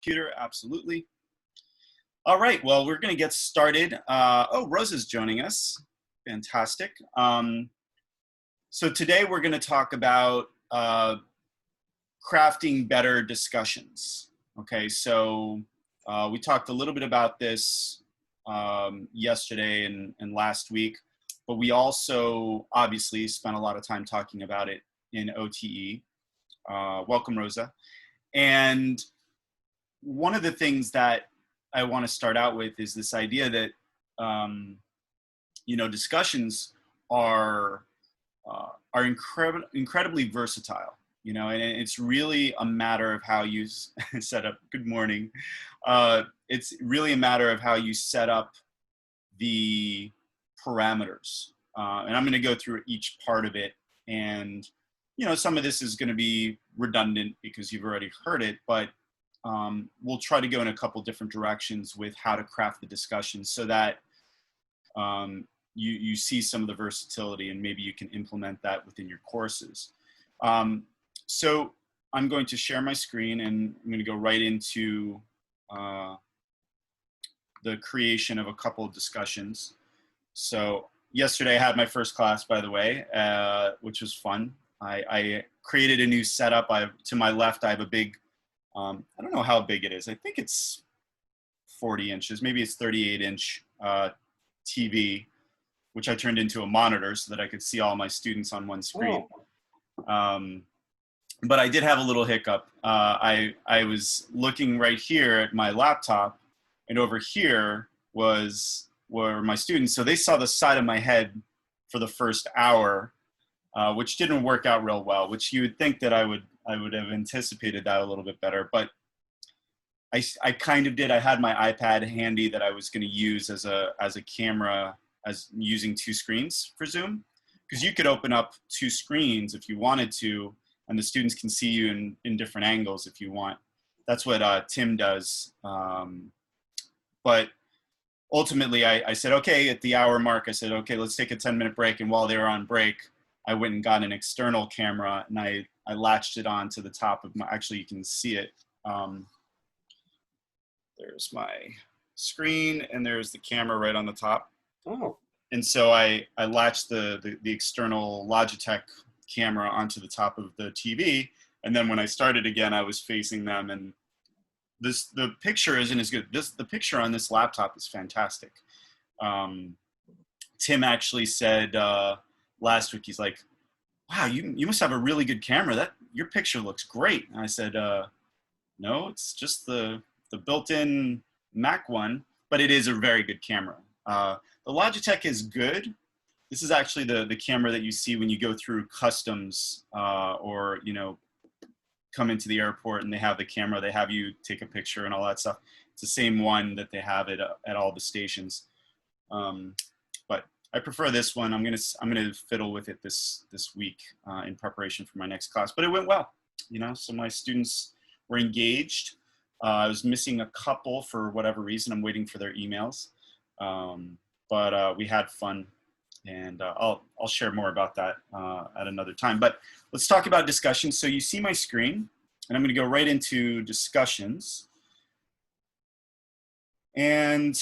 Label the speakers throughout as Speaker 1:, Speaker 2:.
Speaker 1: Computer, absolutely. All right, well, we're going to get started. Oh, Rosa's joining us. Fantastic. So today we're going to talk about crafting better discussions. Okay, so we talked a little bit about this yesterday and last week, but we also obviously spent a lot of time talking about it in OTE. Welcome, Rosa. And one of the things that I want to start out with is this idea that, discussions are incredibly versatile, and it's really a matter of how you set up, good morning. It's really a matter of how you set up the parameters. And I'm going to go through each part of it. And, some of this is going to be redundant because you've already heard it, but we'll try to go in a couple different directions with how to craft the discussion so that you see some of the versatility and maybe you can implement that within your courses. So I'm going to share my screen and I'm going to go right into the creation of a couple of discussions. So yesterday I had my first class, by the way, which was fun. I created a new setup. To my left, I have a big, I don't know how big it is. I think it's 40 inches, maybe it's 38-inch TV, which I turned into a monitor so that I could see all my students on one screen. But I did have a little hiccup. I was looking right here at my laptop, and over here were my students. So they saw the side of my head for the first hour, which didn't work out real well, which you would think that I would have anticipated that a little bit better, but I kind of did. I had my iPad handy that I was going to use as a camera, as using two screens for Zoom, because you could open up two screens if you wanted to, and the students can see you in different angles if you want. That's what Tim does. But ultimately, I said, okay, at the hour mark, I said, okay, let's take a 10-minute break. And while they were on break, I went and got an external camera and I latched it on to the top of my, actually you can see it. There's my screen and there's the camera right on the top.
Speaker 2: Oh.
Speaker 1: And so I latched the external Logitech camera onto the top of the TV. And then when I started again, I was facing them, and the picture isn't as good. The picture on this laptop is fantastic. Tim actually said last week, he's like, wow, you must have a really good camera. Your picture looks great. And I said, no, it's just the built-in Mac one, but it is a very good camera. The Logitech is good. This is actually the camera that you see when you go through customs or, come into the airport and they have the camera, they have you take a picture and all that stuff. It's the same one that they have at all the stations. But I prefer this one. I'm gonna fiddle with it this week in preparation for my next class. But it went well, so my students were engaged. I was missing a couple for whatever reason. I'm waiting for their emails. But we had fun, and I'll share more about that at another time. But let's talk about discussions. So you see my screen, and I'm going to go right into discussions. And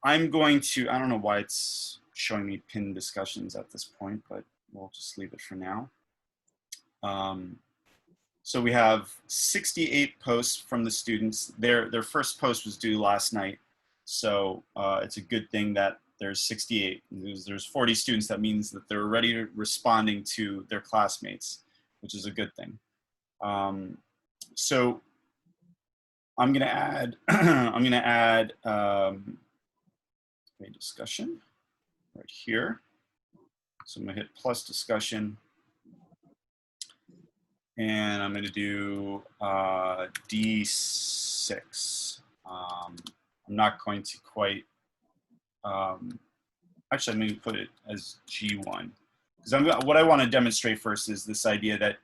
Speaker 1: I'm going to, I don't know why it's showing me pinned discussions at this point, but we'll just leave it for now. So we have 68 posts from the students. Their first post was due last night. So it's a good thing that there's 68. There's 40 students. That means that they're already responding to their classmates, which is a good thing. So I'm gonna add a discussion right here. So I'm gonna hit plus discussion. And I'm going to do D6. I'm not going to quite, actually I'm going to put it as G1. Because what I want to demonstrate first is this idea that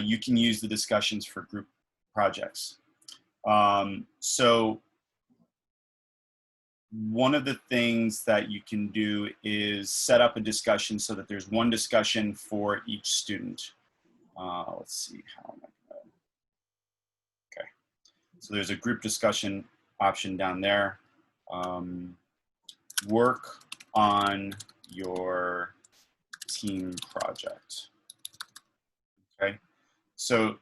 Speaker 1: you can use the discussions for group projects. So one of the things that you can do is set up a discussion so that there's one discussion for each student. Let's see, how am I gonna, okay. So there's a group discussion option down there. Work on your team project. Okay, so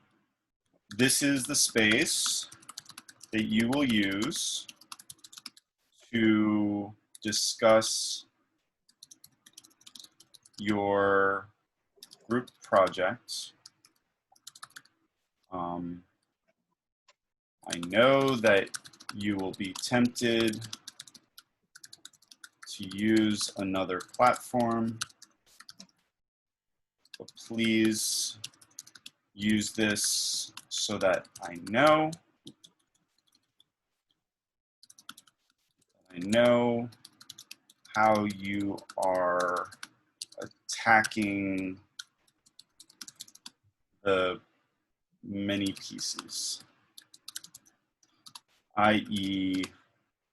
Speaker 1: this is the space that you will use to discuss your group project. I know that you will be tempted to use another platform, but please use this so that I know how you are attacking the many pieces, i.e.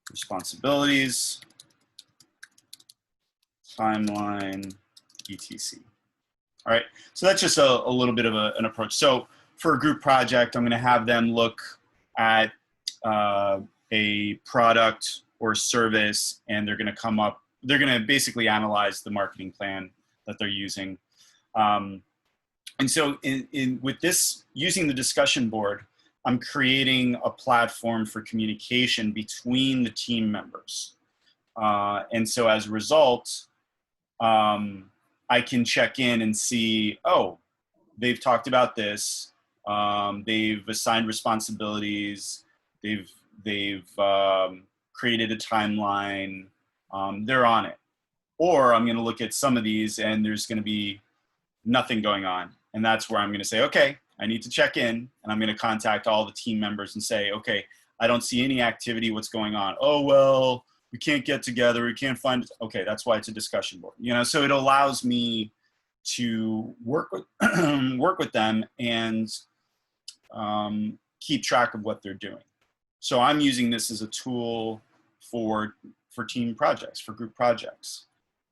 Speaker 1: responsibilities, timeline, etc. All right, so that's just a little bit of an approach. So for a group project, I'm gonna have them look at a product or service, and they're gonna basically analyze the marketing plan that they're using. And so with this, using the discussion board, I'm creating a platform for communication between the team members. And so as a result, I can check in and see, oh, they've talked about this, they've assigned responsibilities, they've created a timeline, they're on it. Or I'm gonna look at some of these and there's gonna be nothing going on. And that's where I'm gonna say, okay, I need to check in, and I'm gonna contact all the team members and say, okay, I don't see any activity, what's going on? Oh, well, we can't get together, we can't find, okay, that's why it's a discussion board. You know, so it allows me to work with, work with them and keep track of what they're doing. So I'm using this as a tool for team projects, for group projects.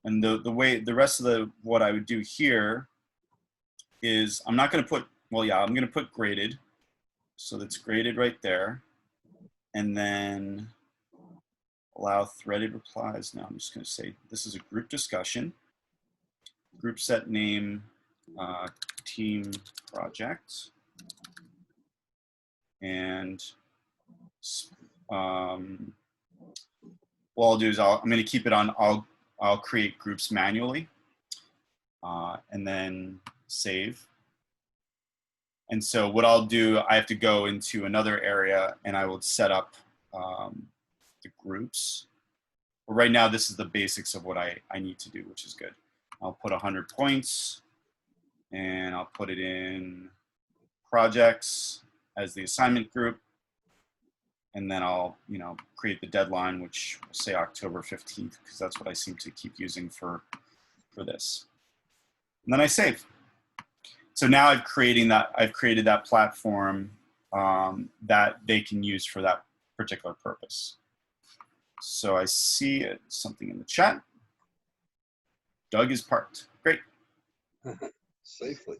Speaker 1: And the rest of what I would do here is I'm not going to put, well, yeah, I'm going to put graded. So that's graded right there. And then allow threaded replies. Now I'm just going to say this is a group discussion. Group set name, team project. And what I'll do is I'm going to keep it on, I'll create groups manually and then save. And so what I'll do, I have to go into another area and I will set up the groups. But right now, this is the basics of what I need to do, which is good. I'll put 100 points and I'll put it in projects as the assignment group. And then I'll, create the deadline, which will say October 15th, because that's what I seem to keep using for this. And then I save. So now I've created that platform that they can use for that particular purpose. So I see something in the chat. Doug is parked. Great.
Speaker 2: Safely.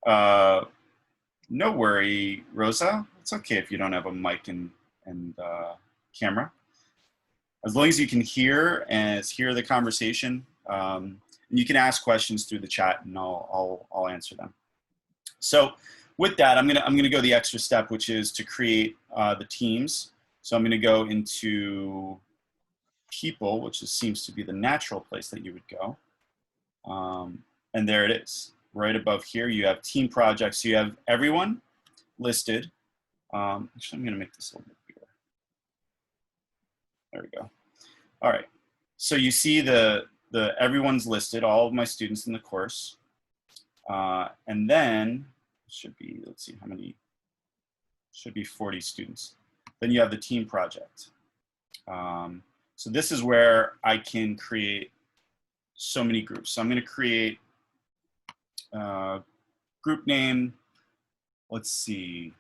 Speaker 1: No worry, Rosa. It's okay if you don't have a mic and camera. As long as you can hear the conversation, and you can ask questions through the chat, and I'll answer them. So with that, I'm gonna go the extra step, which is to create the teams. So I'm gonna go into people, which seems to be the natural place that you would go. And there it is. Right above here, you have team projects. So you have everyone listed. Actually, I'm gonna make this a little bit bigger. There we go. All right. So you see the everyone's listed, all of my students in the course. And then should be, let's see how many, should be 40 students. Then you have the team project. So this is where I can create so many groups. So I'm going to create group name. Let's see,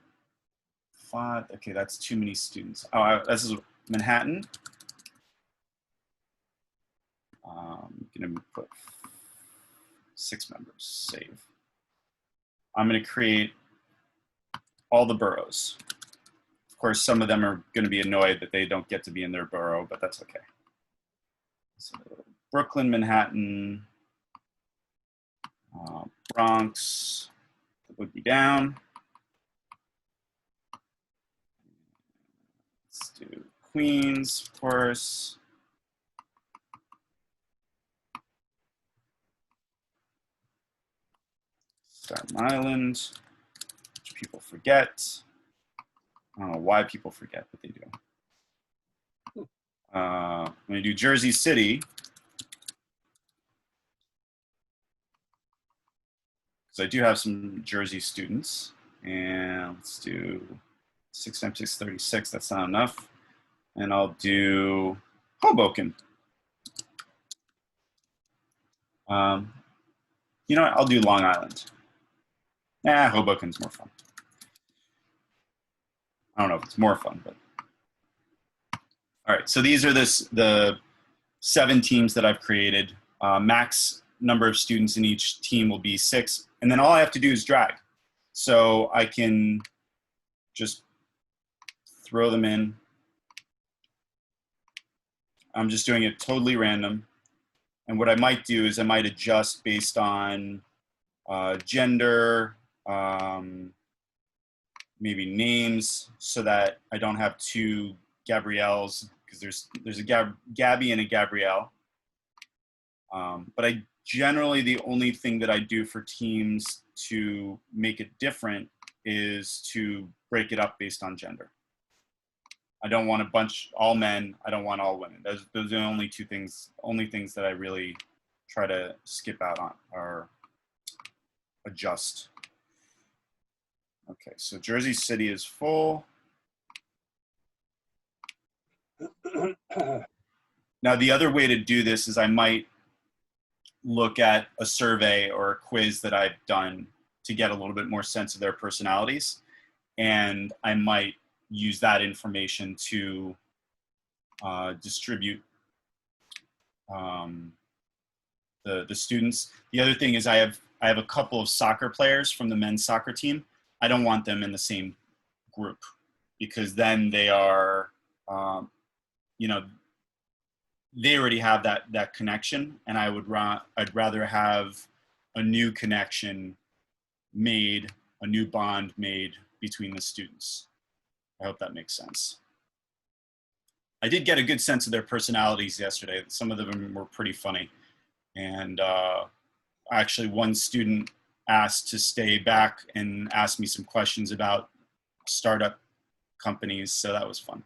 Speaker 1: 5. Okay, that's too many students. Oh, this is Manhattan. I'm going to put 6 members, save. I'm going to create all the boroughs. Of course, some of them are going to be annoyed that they don't get to be in their borough, but that's okay. So Brooklyn, Manhattan, Bronx, the boogie down. Let's do Queens, of course. Staten Island, which people forget. I don't know why people forget, but they do. I'm going to do Jersey City, because I do have some Jersey students. And let's do 6 times 6, 36. That's not enough. And I'll do Hoboken. You know what? I'll do Long Island. Hoboken's more fun. I don't know if it's more fun, but. All right, so these are the 7 teams that I've created. Max number of students in each team will be 6. And then all I have to do is drag. So I can just throw them in. I'm just doing it totally random. And what I might do is I might adjust based on gender, maybe names, so that I don't have 2 Gabrielles, because there's a Gabby and a Gabrielle. But I generally, the only thing that I do for teams to make it different is to break it up based on gender. I don't want a bunch, all men. I don't want all women. Those are the only things that I really try to skip out on or adjust. Okay, so Jersey City is full. Now, the other way to do this is I might look at a survey or a quiz that I've done to get a little bit more sense of their personalities. And I might use that information to distribute the students. The other thing is I have a couple of soccer players from the men's soccer team. I don't want them in the same group, because then they are, they already have that connection, and I'd rather have a new connection made, a new bond made between the students. I hope that makes sense. I did get a good sense of their personalities yesterday. Some of them were pretty funny. And actually one student asked to stay back and ask me some questions about startup companies, so that was fun.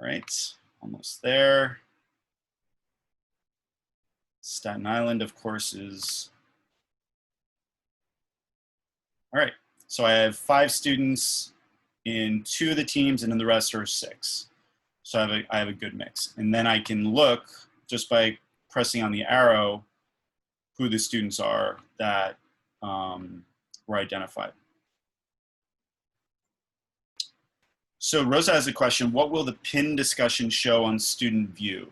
Speaker 1: All right, almost there. Staten Island, of course, is, all right. So I have 5 students in 2 of the teams, and then the rest are 6. So I have a good mix. And then I can look, just by pressing on the arrow, who the students are that were identified. So Rosa has a question: what will the pin discussion show on student view?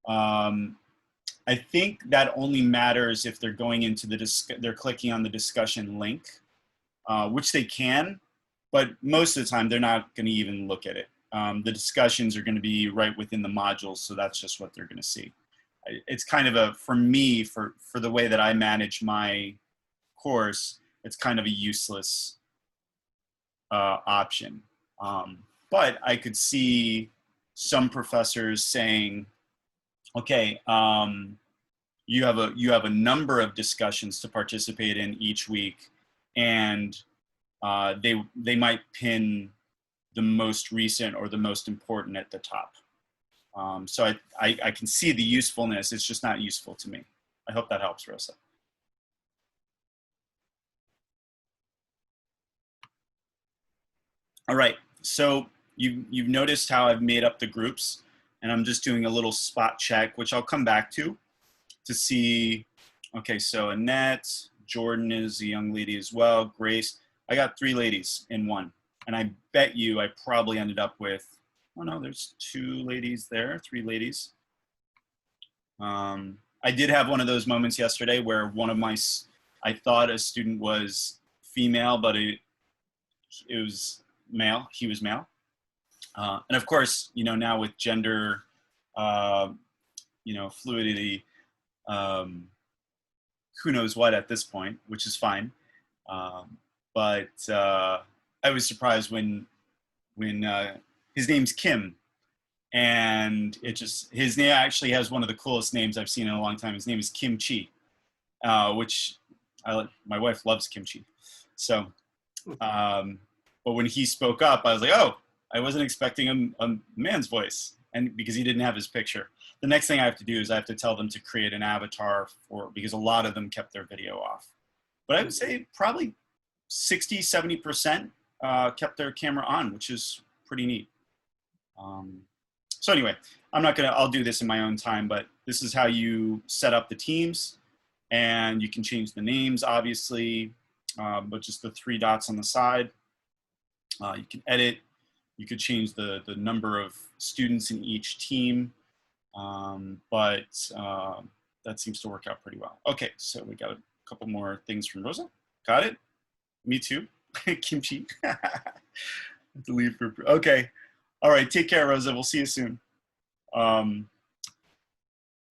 Speaker 1: I think that only matters if they're going into they're clicking on the discussion link, which they can, but most of the time they're not going to even look at it. The discussions are going to be right within the modules, so that's just what they're going to see. It's kind of for me, for the way that I manage my course, it's kind of a useless option. But I could see some professors saying, okay, you have a number of discussions to participate in each week, and they might pin the most recent or the most important at the top. So I can see the usefulness. It's just not useful to me. I hope that helps, Rosa. All right, so you've noticed how I've made up the groups, and I'm just doing a little spot check, which I'll come back to see. Okay, so Annette, Jordan is a young lady as well, Grace. I got 3 ladies in one, and I bet you I probably ended up with, oh no, there's 2 ladies there, 3 ladies. I did have one of those moments yesterday where I thought a student was female, but it was male. He was male. And of course, now with gender, fluidity, who knows what at this point, which is fine. But I was surprised when his name's Kim, and his name actually has one of the coolest names I've seen in a long time. His name is Kimchi, which my wife loves kimchi. So, but when he spoke up, I was like, oh, I wasn't expecting a man's voice, and because he didn't have his picture. The next thing I have to do is I have to tell them to create an avatar because a lot of them kept their video off. But I would say probably 60, 70% kept their camera on, which is pretty neat. So anyway, I'll do this in my own time, but this is how you set up the teams, and you can change the names, obviously, but just the 3 dots on the side. You can edit. You could change the number of students in each team, but that seems to work out pretty well. Okay, so we got a couple more things from Rosa. Got it? Me too. Kimchi. Delete for. Okay. All right. Take care, Rosa. We'll see you soon.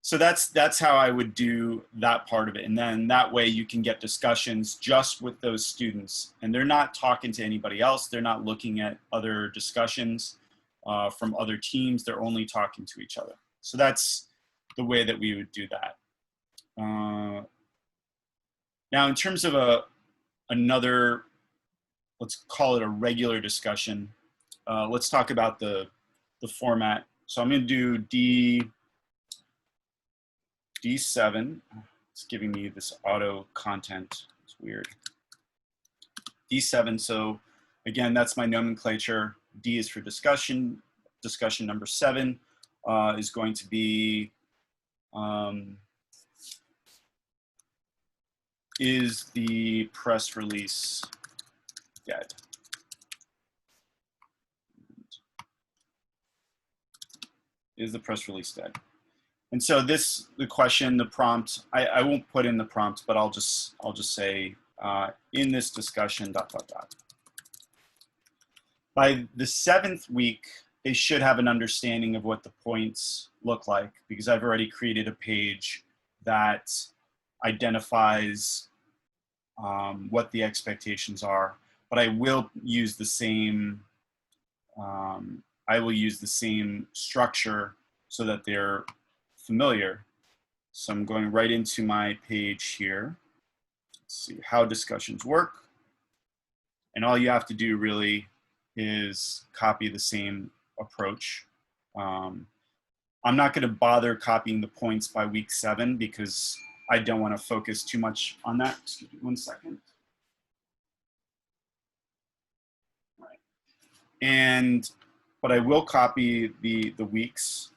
Speaker 1: So that's how I would do that part of it. And then that way you can get discussions just with those students. And they're not talking to anybody else. They're not looking at other discussions from other teams. They're only talking to each other. So that's the way that we would do that. Now, in terms of another, let's call it a regular discussion, let's talk about the format. So I'm going to do D7. It's giving me this auto content. It's weird. D7. So again, that's my nomenclature. D is for discussion. Discussion number 7 is going to be is the press release dead? Is the press release dead? And so the question, the prompt, I won't put in the prompt, but I'll just say in this discussion, ... By the 7th week, they should have an understanding of what the points look like, because I've already created a page that identifies what the expectations are. But I will use the same structure so that they're familiar. So I'm going right into my page here. Let's see how discussions work. And all you have to do really is copy the same approach. I'm not going to bother copying the points by week 7 because I don't want to focus too much on that. Excuse me 1 second. All right. But I will copy the weeks.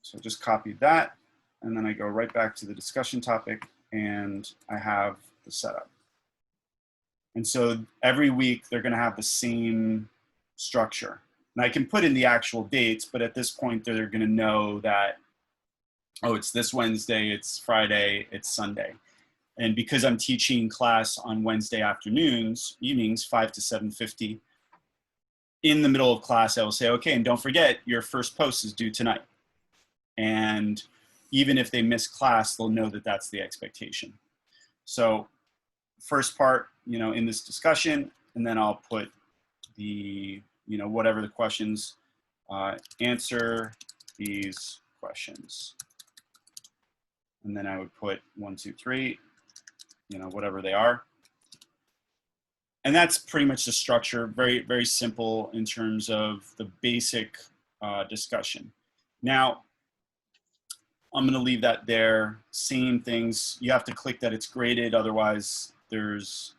Speaker 1: So just copy that, and then I go right back to the discussion topic, and I have the setup. And so every week they're going to have the same structure. And I can put in the actual dates, but at this point they're going to know that, oh, it's this Wednesday, it's Friday, it's Sunday. And because I'm teaching class on Wednesday afternoons, evenings, 5 to 7:50, in the middle of class, I will say, okay, and don't forget, your first post is due tonight. And even if they miss class, they'll know that that's the expectation. So first part, in this discussion, and then I'll put the, whatever the questions, answer these questions. And then I would put 1, 2, 3, whatever they are. And that's pretty much the structure, very, very simple in terms of the basic discussion. Now, I'm going to leave that there. Same things. You have to click that it's graded. Otherwise, there's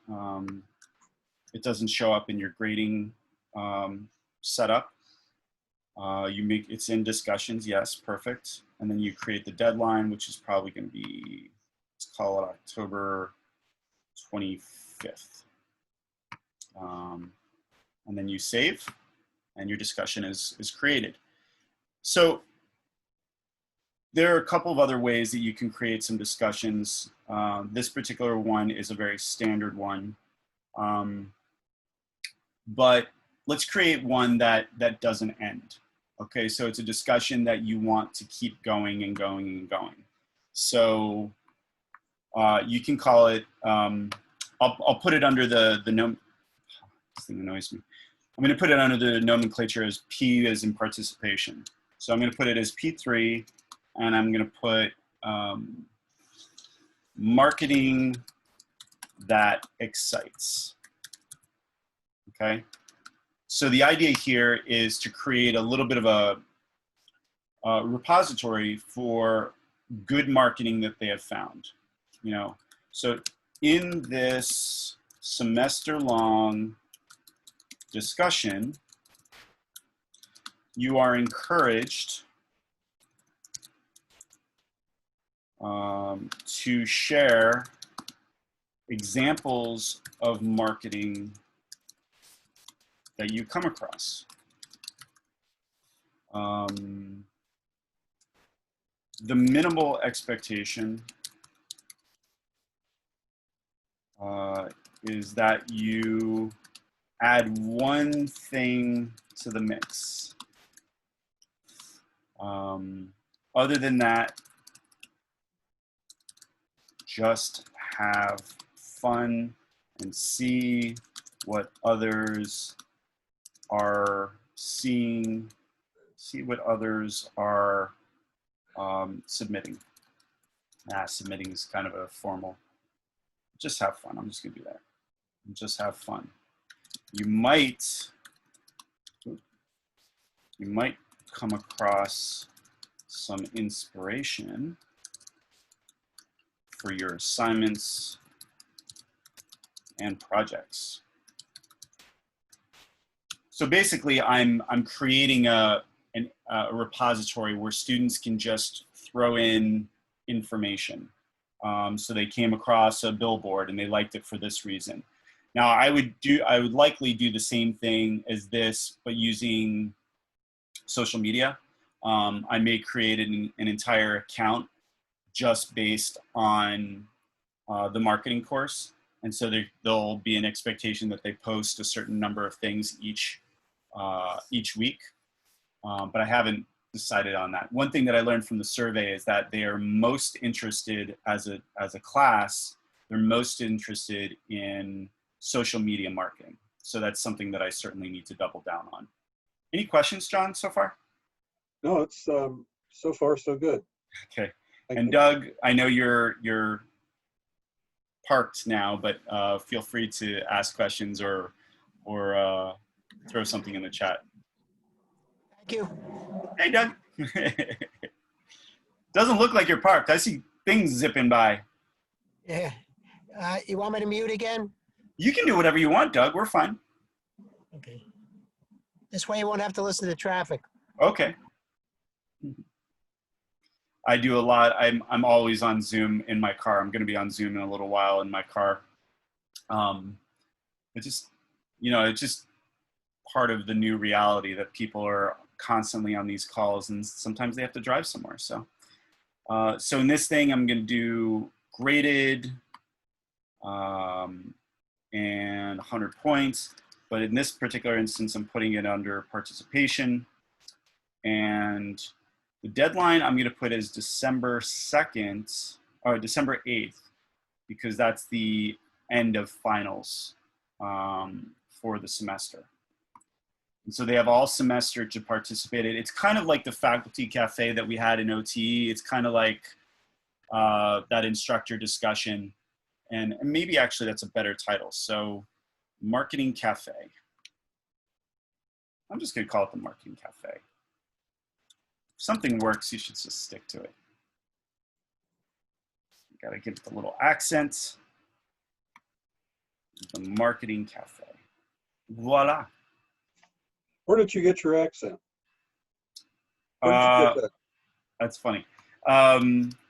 Speaker 1: it doesn't show up in your grading setup. It's in discussions. Yes, perfect. And then you create the deadline, which is probably going to be, let's call it October 25th. And then you save, and your discussion is created. So there are a couple of other ways that you can create some discussions. This particular one is a very standard one. But let's create one that doesn't end. Okay, so it's a discussion that you want to keep going and going and going. So you can call it, I'll put it under this thing annoys me. I'm going to put it under the nomenclature as P as in participation. So I'm going to put it as P3, and I'm going to put marketing that excites. Okay. So the idea here is to create a little bit of a repository for good marketing that they have found. You know, so in this semester-long discussion, you are encouraged to share examples of marketing that you come across. The minimal expectation is that you add one thing to the mix. Other than that, just have fun and see what others are seeing, see what others are submitting. Submitting is kind of a formal. Just have fun. I'm just gonna do that. Just have fun. You might come across some inspiration for your assignments and projects. So basically, I'm creating a repository where students can just throw in information. So they came across a billboard and they liked it for this reason. Now I would likely do the same thing as this, but using social media. I may create an entire account just based on the marketing course. And so there'll be an expectation that they post a certain number of things each week. But I haven't decided on that. One thing that I learned from the survey is that they are most interested as a class, they're most interested in social media marketing. So that's something that I certainly need to double down on. Any questions, John, so far?
Speaker 2: No, it's so far so good.
Speaker 1: Okay.
Speaker 2: Thank
Speaker 1: And
Speaker 2: you.
Speaker 1: Doug, I know you're parked now, but feel free to ask questions or throw something in the chat.
Speaker 3: Thank you.
Speaker 1: Hey, Doug. Doesn't look like you're parked. I see things zipping by.
Speaker 3: Yeah. You want me to mute again?
Speaker 1: You can do whatever you want, Doug. We're fine.
Speaker 3: Okay. This way you won't have to listen to traffic.
Speaker 1: Okay. I do a lot. I'm always on Zoom in my car. I'm going to be on Zoom in a little while in my car. It's just part of the new reality that people are constantly on these calls, and sometimes they have to drive somewhere. So, so in this thing, I'm going to do graded and 100 points. But in this particular instance, I'm putting it under participation. And the deadline I'm going to put as December 2nd, or December 8th, because that's the end of finals for the semester. And so they have all semester to participate in. It's kind of like the faculty cafe that we had in OT. It's kind of like that instructor discussion. And maybe actually that's a better title. So Marketing Cafe. I'm just going to call it the Marketing Cafe. If something works, you should just stick to it. You got to give it the little accent. The Marketing Cafe. Voila.
Speaker 2: Where did you get your accent? Where did you get that?
Speaker 1: That's funny.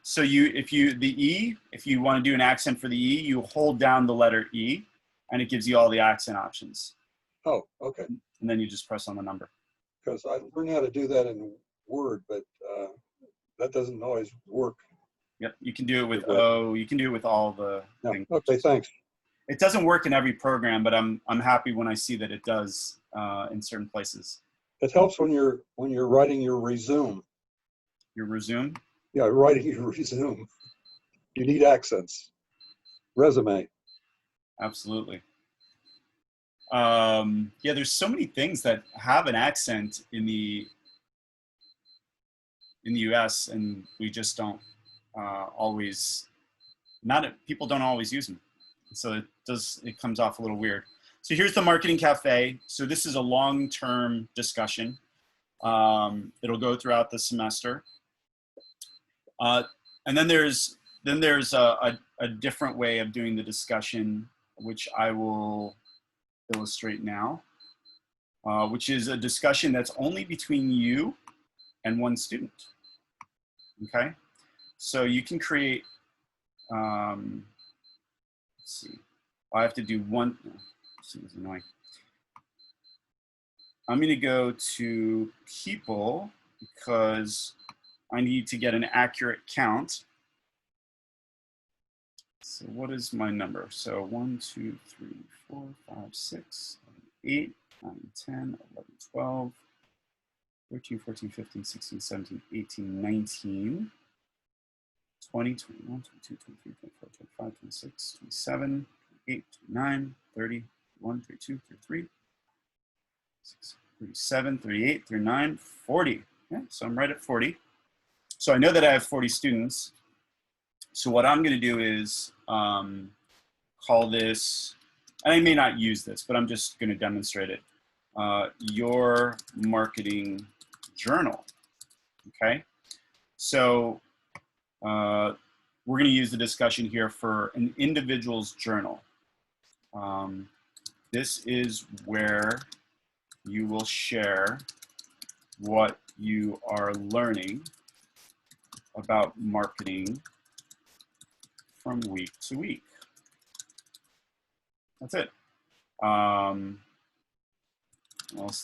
Speaker 1: So if you want to do an accent for the E, you hold down the letter E, and it gives you all the accent options.
Speaker 2: Oh, okay.
Speaker 1: And then you just press on the number.
Speaker 2: Because I learned how to do that in Word, but that doesn't always work.
Speaker 1: Yep, you can do it with O. You can do it with all the things.
Speaker 2: Okay, thanks.
Speaker 1: It doesn't work in every program, but I'm happy when I see that it does in certain places.
Speaker 2: It helps when you're writing your resume.
Speaker 1: Your resume?
Speaker 2: Yeah, writing your resume. You need accents. Resume.
Speaker 1: Absolutely. Yeah, there's so many things that have an accent in the U.S. and we just don't always. People don't always use them, so it comes off a little weird. So here's the marketing cafe. So this is a long-term discussion. It'll go throughout the semester, and then there's a different way of doing the discussion, which I will illustrate now, which is a discussion that's only between you and one student. Okay, so you can create. Let's see. I have to do one. This is annoying. I'm going to go to people because I need to get an accurate count. So what is my number? So 1, 2, 3, 4, 5, 6, 7, 8, 9, 10, 11, 12, 13, 14, 15, 16, 17, 18, 19, 20, 21, 22, 23, 24, 25, 26, 27, 28, 29, 30, 31, 32, 33, 37, 38, 39, 40. Yeah, so I'm right at 40. So I know that I have 40 students. So what I'm going to do is call this, and I may not use this, but I'm just going to demonstrate it, your marketing journal. Okay. So we're going to use the discussion here for an individual's journal. This is where you will share what you are learning about marketing from week to week. That's it. Else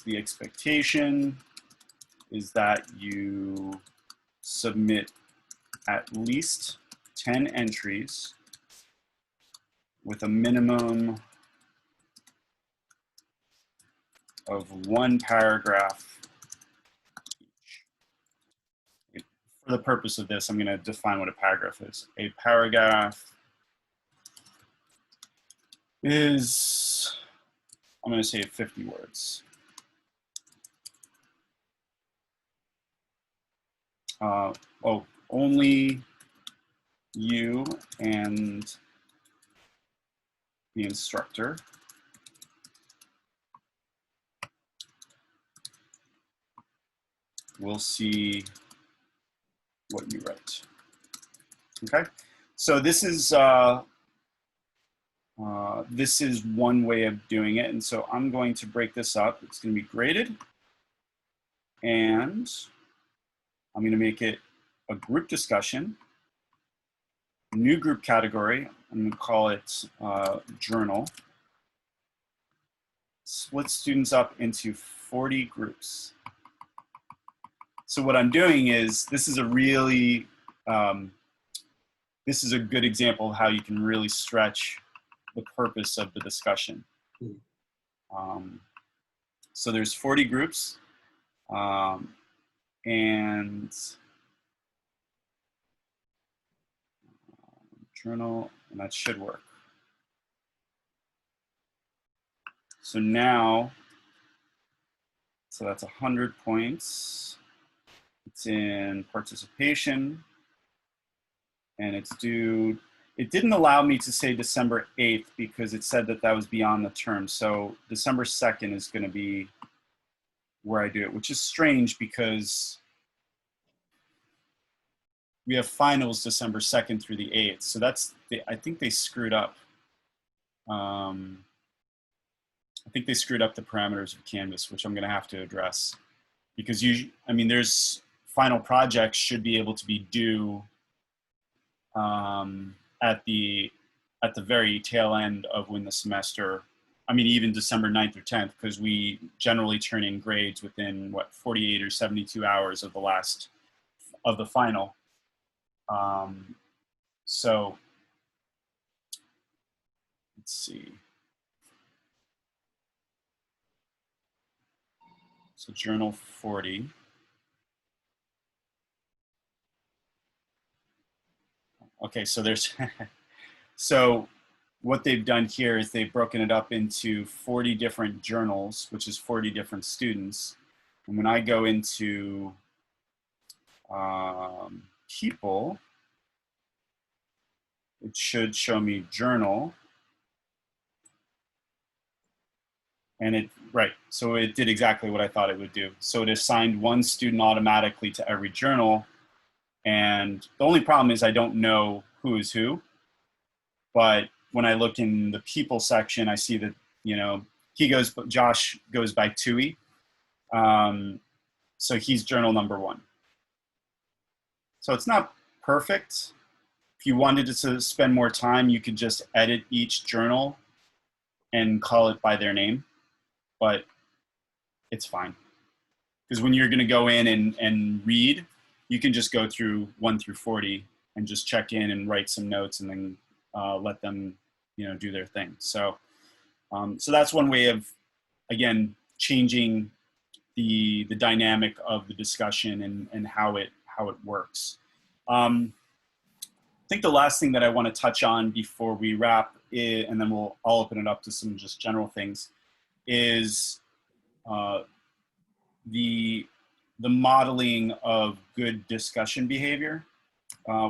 Speaker 1: the expectation is that you submit at least 10 entries with a minimum of 1 paragraph each. For the purpose of this, I'm going to define what a paragraph is. A paragraph is, I'm going to say 50 words. Only you and the instructor will see what you write. Okay, so this is one way of doing it, and so I'm going to break this up. It's going to be graded, and I'm going to make it a group discussion, new group category. I'm going to call it journal. Split students up into 40 groups. So what I'm doing is, this is a really, this is a good example of how you can really stretch the purpose of the discussion. So there's 40 groups, and journal, and that should work. So now, so that's 100 points. It's in participation, and it's due. It didn't allow me to say December 8th because it said that that was beyond the term. So December 2nd is going to be where I do it, which is strange because we have finals December 2nd through the 8th. So that's, I think they screwed up. I think they screwed up the parameters of Canvas, which I'm going to have to address, because there's final projects should be able to be due at the very tail end of when the semester, even December 9th or 10th, because we generally turn in grades within 48 or 72 hours of the final. So let's see. So journal 40. Okay, so there's, so what they've done here is they've broken it up into 40 different journals, which is 40 different students. And when I go into people, it should show me journal. And it, right, so it did exactly what I thought it would do. So it assigned one student automatically to every journal. And the only problem is I don't know who is who. But when I look in the people section, I see that, you know, Josh goes by Tui. So he's journal number 1. So it's not perfect. If you wanted to spend more time, you could just edit each journal and call it by their name, but it's fine. Because when you're going to go in and read, you can just go through 1 through 40 and just check in and write some notes and then let them, you know, do their thing. So, so that's one way of, again, changing the dynamic of the discussion and how it works. I think the last thing that I want to touch on before we wrap, and then I'll open it up to some just general things, is the modeling of good discussion behavior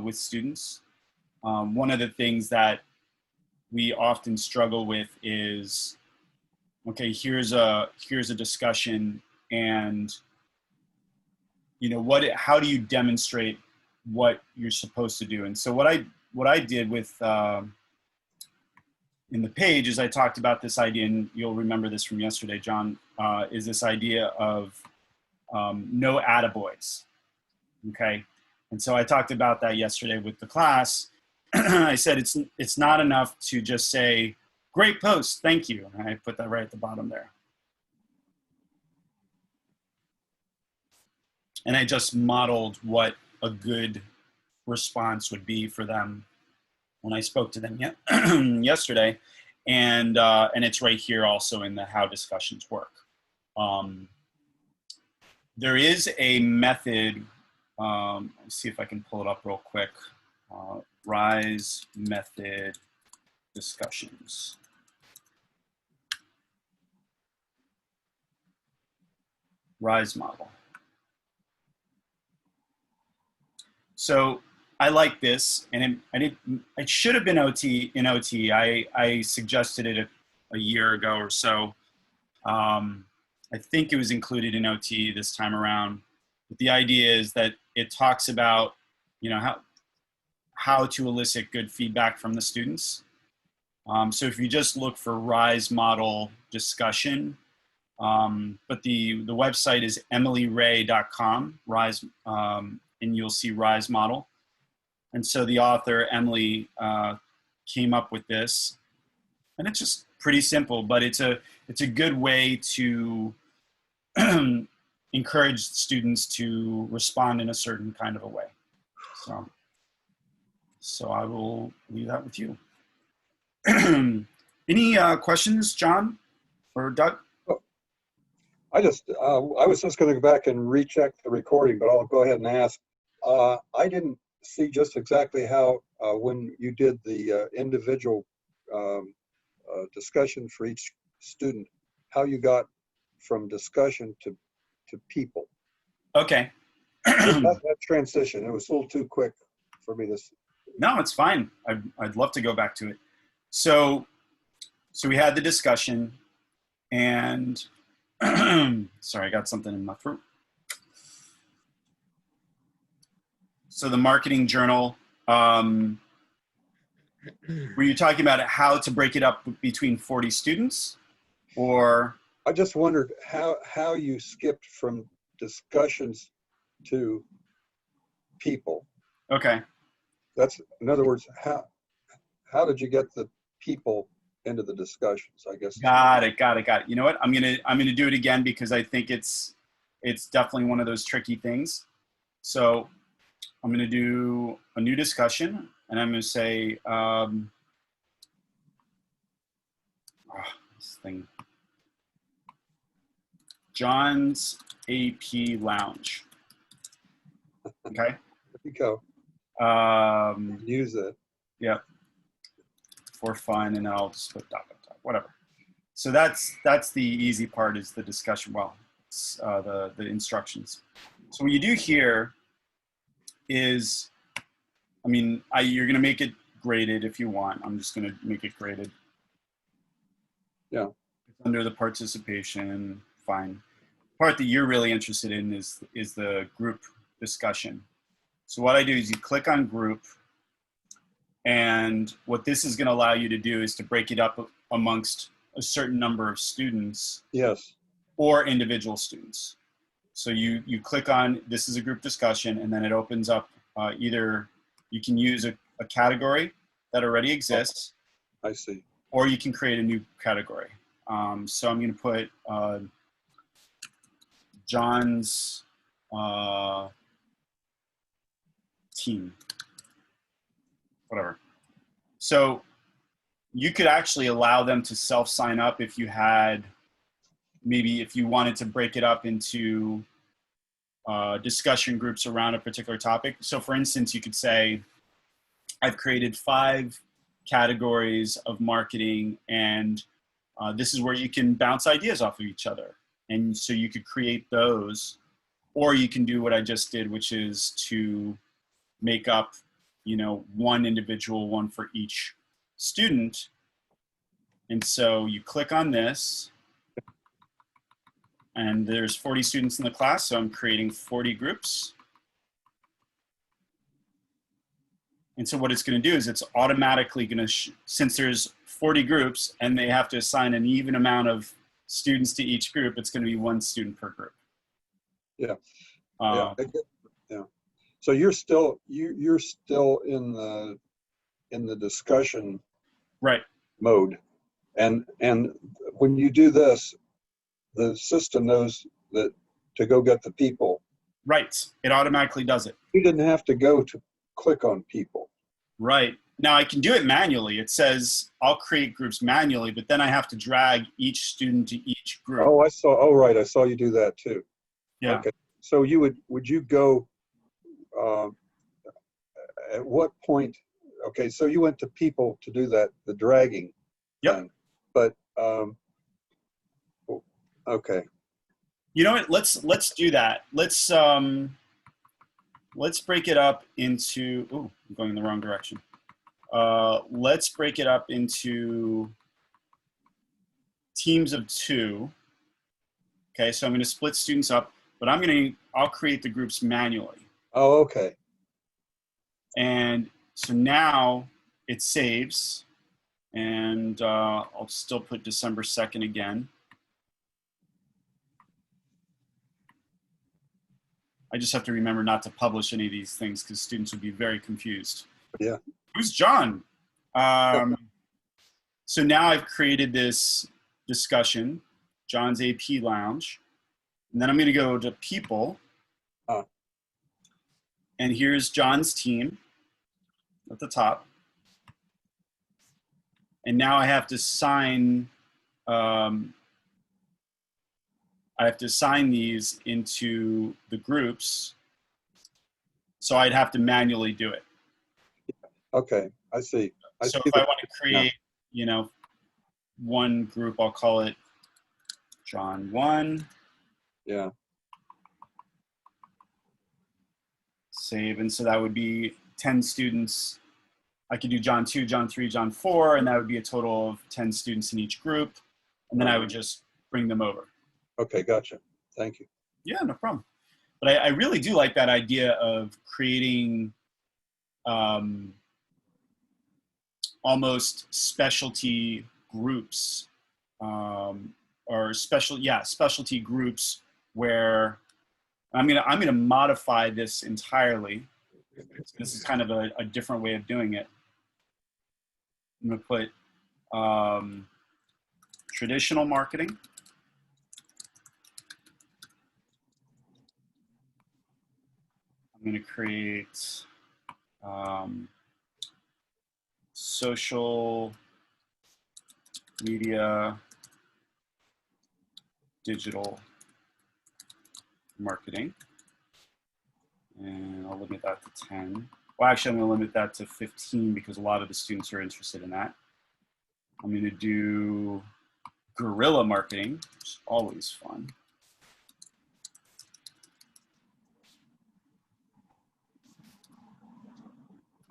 Speaker 1: with students. One of the things that we often struggle with is, okay, here's a discussion, and you know how do you demonstrate what you're supposed to do? And so what I did with in the page is I talked about this idea, and you'll remember this from yesterday, John, is this idea of no attaboys, okay? And so I talked about that yesterday with the class. I said it's not enough to just say, great post, thank you. And I put that right at the bottom there. And I just modeled what a good response would be for them when I spoke to them yesterday. And it's right here also in the how discussions work. There is a method, let's see if I can pull it up real quick. RISE method discussions. RISE model. So I like this, and it should have been in OT. I suggested it a year ago or so. I think it was included in OT this time around. But the idea is that it talks about, you know, how to elicit good feedback from the students. So if you just look for RISE model discussion, but the website is emilyray.com, RISE, and you'll see RISE model. And so the author, Emily, came up with this, and it's just pretty simple, but it's a good way to encourage students to respond in a certain kind of a way. So I will leave that with you. Any questions, John or Doug?
Speaker 2: I was just going to go back and recheck the recording, but I'll go ahead and ask. I didn't see just exactly how, when you did the individual discussion for each student, how you got from discussion to people.
Speaker 1: Okay.
Speaker 2: that transition, it was a little too quick for me to see.
Speaker 1: No, it's fine. I'd love to go back to it. So we had the discussion, and sorry, I got something in my throat. So the marketing journal, were you talking about how to break it up between 40 students, or?
Speaker 2: I just wondered how you skipped from discussions to people.
Speaker 1: Okay.
Speaker 2: That's, in other words, how did you get the people into the discussions, I guess?
Speaker 1: Got it. You know what? I'm gonna do it again because I think it's definitely one of those tricky things. So I'm gonna do a new discussion, and I'm gonna say This thing. John's AP Lounge. Okay.
Speaker 2: There you go. Use it.
Speaker 1: Yeah. For fun, and then I'll just put dot, dot, dot, whatever. So that's the easy part, is the discussion. Well, it's, the instructions. So what you do here is, I mean, you're going to make it graded if you want. I'm just going to make it graded.
Speaker 2: Yeah.
Speaker 1: It's under the participation, fine. The part that you're really interested in is the group discussion. So what I do is you click on group, and what this is going to allow you to do is to break it up amongst a certain number of students.
Speaker 2: Yes.
Speaker 1: Or individual students. So you click on, this is a group discussion, and then it opens up either you can use a category that already exists.
Speaker 2: I see.
Speaker 1: Or you can create a new category. So I'm going to put John's team, whatever. So you could actually allow them to self-sign up if you had, maybe if you wanted to break it up into discussion groups around a particular topic. So for instance, you could say, I've created 5 categories of marketing, and this is where you can bounce ideas off of each other. And so you could create those, or you can do what I just did, which is to make up, one individual one for each student. And so you click on this, and there's 40 students in the class, so I'm creating 40 groups. And so what it's going to do is it's automatically going to, since there's 40 groups and they have to assign an even amount of students to each group, it's going to be 1 student per group.
Speaker 2: Yeah. Yeah. So you're still in the discussion
Speaker 1: Right.
Speaker 2: mode, and when you do this, the system knows that to go get the people.
Speaker 1: Right. It automatically does it.
Speaker 2: You didn't have to go to click on people.
Speaker 1: Right. Now I can do it manually. It says I'll create groups manually, but then I have to drag each student to each group.
Speaker 2: Oh, I saw. Oh, right. I saw you do that too.
Speaker 1: Yeah.
Speaker 2: Okay. So would you go at what point? Okay. So you went to people to do that, the dragging.
Speaker 1: Yep.
Speaker 2: Thing. But okay.
Speaker 1: You know what? Let's do that. Let's break it up into. Oh, I'm going in the wrong direction. Let's break it up into teams of 2. Okay, so I'm going to split students up, but I'll create the groups manually.
Speaker 2: Oh, okay.
Speaker 1: And so now it saves, and I'll still put December 2nd again. I just have to remember not to publish any of these things because students would be very confused.
Speaker 2: Yeah.
Speaker 1: Who's John? So now I've created this discussion, John's AP Lounge. And then I'm going to go to people. And here's John's team at the top. And now I have to assign these into the groups. So I'd have to manually do it.
Speaker 2: Okay, I see.
Speaker 1: So if I want to create, one group, I'll call it John 1.
Speaker 2: Yeah.
Speaker 1: Save, and so that would be 10 students. I could do John 2, John 3, John 4, and that would be a total of 10 students in each group. And then I would just bring them over.
Speaker 2: Okay, gotcha. Thank you.
Speaker 1: Yeah, no problem. But I really do like that idea of creating almost specialty groups or specialty groups where I'm gonna modify this entirely. This is kind of a different way of doing it. I'm gonna put traditional marketing. I'm gonna create social media, digital marketing. And I'll limit that to 10. Well, actually, I'm going to limit that to 15 because a lot of the students are interested in that. I'm going to do guerrilla marketing, which is always fun.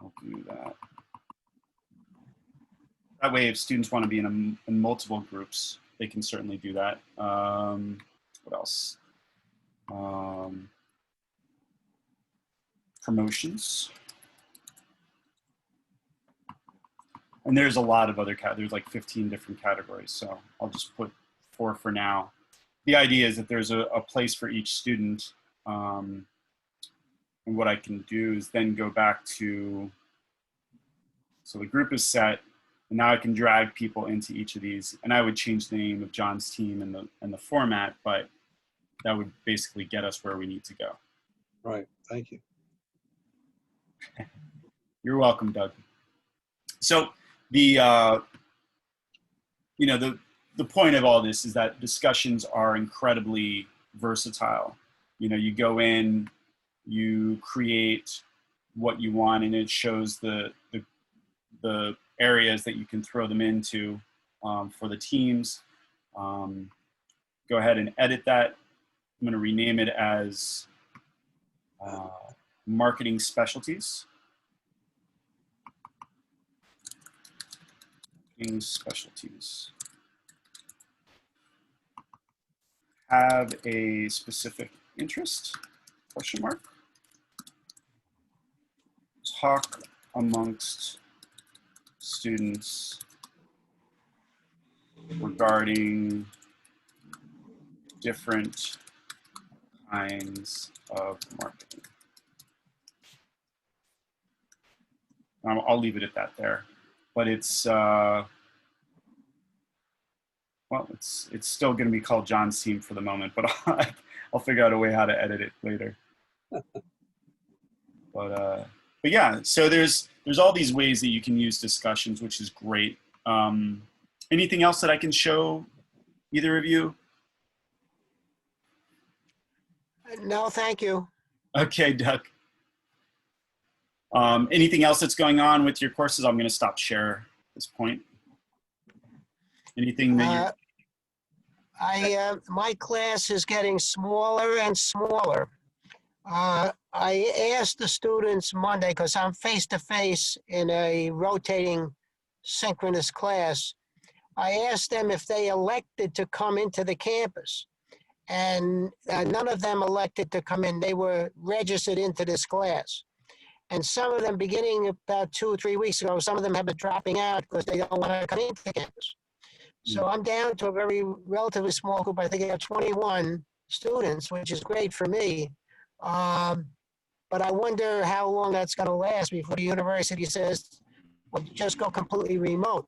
Speaker 1: I'll do that. That way, if students want to be in multiple groups, they can certainly do that. What else? Promotions. And there's a lot of other there's like 15 different categories, so I'll just put 4 for now. The idea is that there's a place for each student, and what I can do is then go back to, so the group is set, and now I can drag people into each of these, and I would change the name of John's team and the format, but that would basically get us where we need to go.
Speaker 2: Right, thank you.
Speaker 1: You're welcome, Doug. So the point of all this is that discussions are incredibly versatile. You go in, you create what you want, and it shows the areas that you can throw them into for the teams. Go ahead and edit that. I'm going to rename it as marketing specialties. Specialties. Have a specific interest, question mark. Talk amongst students regarding different kinds of marketing. I'll leave it at that there, but it's well, it's still going to be called John's team for the moment, but I'll figure out a way how to edit it later. But yeah, so there's all these ways that you can use discussions, which is great. Anything else that I can show either of you?
Speaker 3: No, thank you.
Speaker 1: Okay, Doug. Anything else that's going on with your courses? I'm going to stop share at this point. Anything that
Speaker 3: my class is getting smaller and smaller. I asked the students Monday, because I'm face-to-face in a rotating synchronous class. I asked them if they elected to come into the campus. And none of them elected to come in. They were registered into this class. And some of them, beginning about 2 or 3 weeks ago, some of them have been dropping out because they don't want to come into the campus. So I'm down to a relatively small group. I think I have 21 students, which is great for me. But I wonder how long that's going to last before the university says, well, just go completely remote.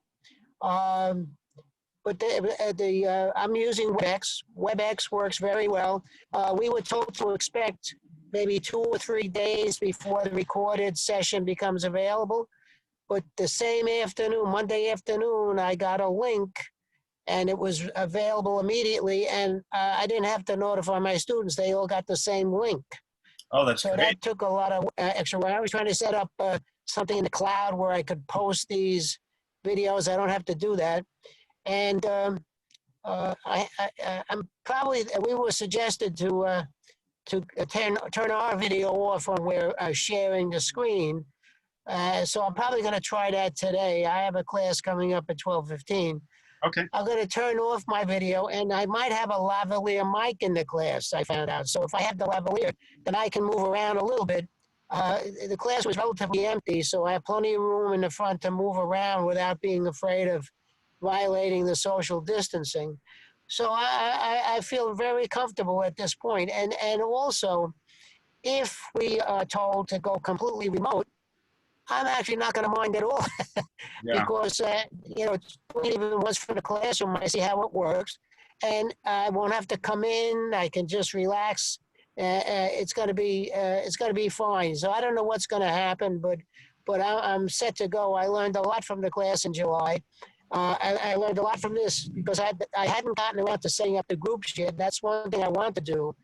Speaker 3: But I'm using WebEx. WebEx works very well. We were told to expect maybe 2 or 3 days before the recorded session becomes available. But the same afternoon, Monday afternoon, I got a link, and it was available immediately, and I didn't have to notify my students. They all got the same link.
Speaker 1: Oh, that's
Speaker 3: so
Speaker 1: great.
Speaker 3: That took a lot of extra work. I was trying to set up something in the cloud where I could post these videos. I don't have to do that. And I'm probably, we were suggested to turn our video off when we're sharing the screen. So I'm probably going to try that today. I have a class coming up at 12:15.
Speaker 1: Okay.
Speaker 3: I'm going to turn off my video, and I might have a lavalier mic in the class, I found out. So if I have the lavalier, then I can move around a little bit. The class was relatively empty, so I have plenty of room in the front to move around without being afraid of violating the social distancing. So I feel very comfortable at this point. And also, if we are told to go completely remote, I'm actually not going to mind at all.
Speaker 1: Yeah.
Speaker 3: Because, even once from the classroom, I see how it works. And I won't have to come in. I can just relax. It's going to be fine. So I don't know what's going to happen, but I'm set to go. I learned a lot from the class in July. And I think it's going to be fine. So I don't know what's going to happen, but I'm set to go. I learned a lot from the class in July. And I think it's going to be fine. So I don't know what's going to happen, but I'm set to go. I learned a lot from the class in July. And I think it's going to be fine. So I don't know what's going to happen, but I'm set to go. I learned a lot from the class in July. I learned a lot from this because I hadn't gotten around to setting up the groups yet. That's one thing I want to do.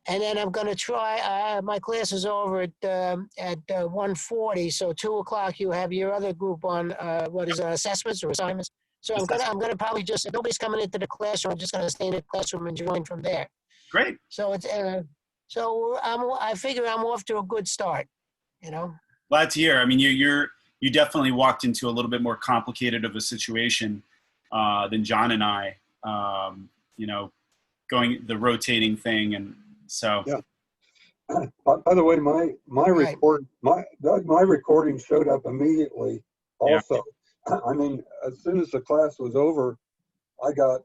Speaker 3: And then I'm going to try. My class is over at 1:40, so 2:00 you have your other group on what is it, assessments or assignments. So I'm gonna probably just, if nobody's coming into the classroom, I'm just gonna stay in the classroom and join from there.
Speaker 1: Great.
Speaker 3: So it's I figure I'm off to a good start. You know.
Speaker 1: Glad to hear. I mean, you definitely walked into a little bit more complicated of a situation than John and I. You know, going the rotating thing, and so.
Speaker 2: Yeah. By the way, my
Speaker 3: Right.
Speaker 2: my recording showed up immediately.
Speaker 1: Yeah.
Speaker 2: Also, I mean, as soon as the class was over, I got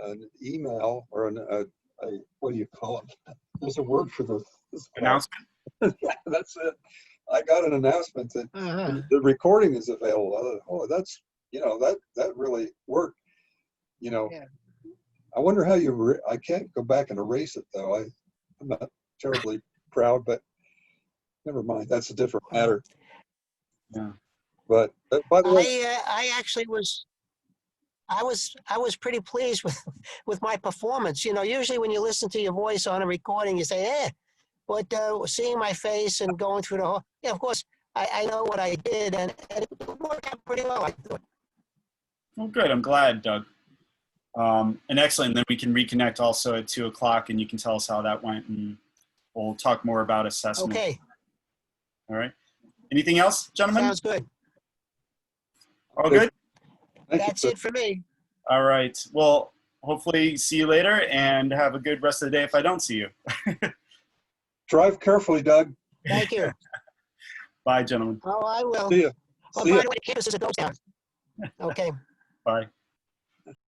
Speaker 2: an email or a what do you call it? There's a word for this part.
Speaker 1: Announcement.
Speaker 2: Yeah, that's it. I got an announcement that
Speaker 3: Uh-huh.
Speaker 2: the recording is available. Oh, that's, that really worked.
Speaker 3: Yeah.
Speaker 2: I wonder how I can't go back and erase it though. I'm not terribly proud, but never mind. That's a different matter.
Speaker 1: Yeah.
Speaker 2: But by the way,
Speaker 3: I actually was. I was pretty pleased with my performance. You know, usually when you listen to your voice on a recording, you say, "eh," but seeing my face and going through the whole, yeah, of course, I know what I did, and it worked out pretty well. I thought.
Speaker 1: Well, good. I'm glad, Doug. And excellent. Then we can reconnect also at 2:00, and you can tell us how that went, and we'll talk more about assessment.
Speaker 3: Okay,
Speaker 1: All right. Anything else, gentlemen?
Speaker 3: sounds good.
Speaker 1: All good?
Speaker 2: thank
Speaker 3: That's
Speaker 2: you.
Speaker 3: it for me.
Speaker 1: All right. Well, hopefully see you later, and have a good rest of the day if I don't see you.
Speaker 2: Drive carefully, Doug.
Speaker 3: Thank you.
Speaker 1: Bye, gentlemen.
Speaker 3: Oh, I will.
Speaker 2: See ya.
Speaker 3: Oh,
Speaker 2: See
Speaker 3: by
Speaker 2: ya.
Speaker 3: the way, the campus is a ghost town. Okay.
Speaker 1: Bye.